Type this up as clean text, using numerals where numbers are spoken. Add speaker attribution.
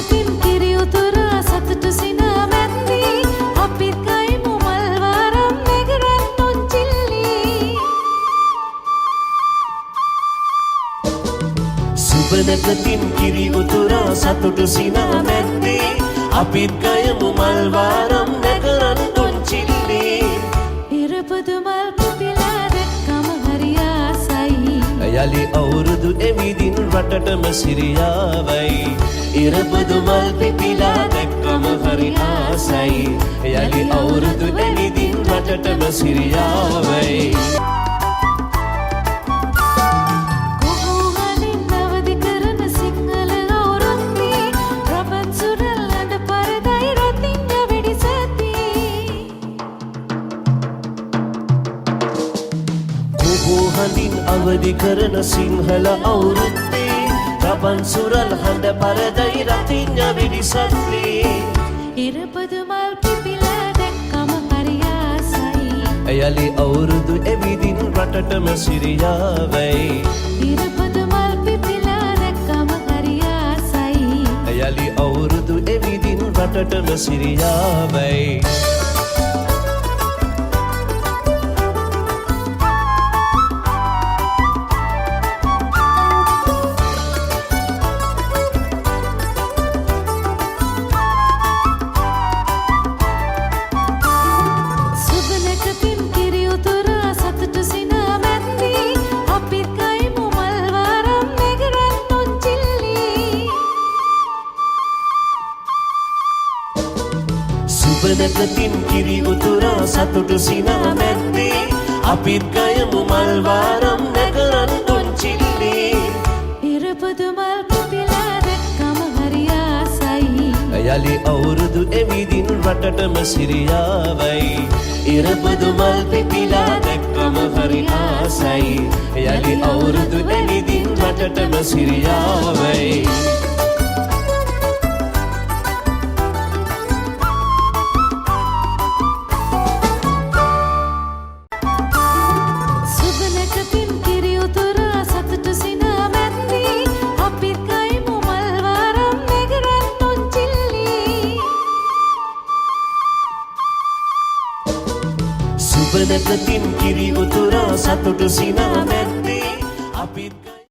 Speaker 1: පින් කිරි උතුරා සතුටු සිනා මැද්දී අපිත් ගයිමු මල් වාරම් නෙගරන් නොචිල්ලී
Speaker 2: සුබනකතින් කිරි උතුරා සතුටු සිනා මැද්දී අපිත් ගයමු මල් වාරම් නෙගරන් නොචිල්ලී
Speaker 1: ඉරපොදු මල් පිපිලා දැක්කම හරි ආසයි
Speaker 2: යලි අවුරුදු එවිදින් රටටම සිරියාවයි ඉරපොදු මල් පිපිලා දැක්කම හරි ආසයි යලි අවුරුදු එවිදින් රටටම සිරියාවයි
Speaker 1: කුහුහලින් අවදි කරන සිංහල අවුරුද්දේ රබන් සුරල් අඬ පරදයි රතින් වෙඩි සැදී
Speaker 2: කුහුහලින් අවදි කරන සිංහල අවුරුද්දේ රබන් සුරල් හඬ පරදයි රතින් වෙඩි සැදී
Speaker 1: ඉරපොදු මල් පිපිලා දැක්කම හරි ආසයි
Speaker 2: යලි අවුරුදු එවිදින් රටටම සිරියාවයි
Speaker 1: ඉරපොදු මල් පිපිලා දැක්කම හරි ආසයි
Speaker 2: යලි අවුරුදු එවිදින් රටටම සිරියාවයි
Speaker 1: සුබනක පින් කිරි උතුරා සතුටු සිනා මැද්දී අපිත් ගයිමු මල් වාරම් නෙගරන් නොචිල්ලී
Speaker 2: සුබනකතින් කිරි උතුරා සතුටු සිනා මැද්දේ අපිත් ගයමු මල් වාරම් නෙගරන් නොචිල්ලී
Speaker 1: ඉරපොදු මල් පිපිලා දැක්කම හරි ආසයි
Speaker 2: යලි අවුරුදු එවිදින් රටටම සිරියාවයි ඉරපොදු මල් පිපිලා දැක්කම හරි ආසයි යලි අවුරුදු එවිදින් රටටම සිරියාවයි
Speaker 1: සුබනක පින් කිරි උතුරා සතුටු සිනා මැද්දී අපිත් ගයිමු මල් වාරම් නෙගරන් නොචිල්ලී
Speaker 2: සුබනකතින් කිරි උතුරා සතුටු සිනා මැද්දේ අපිත්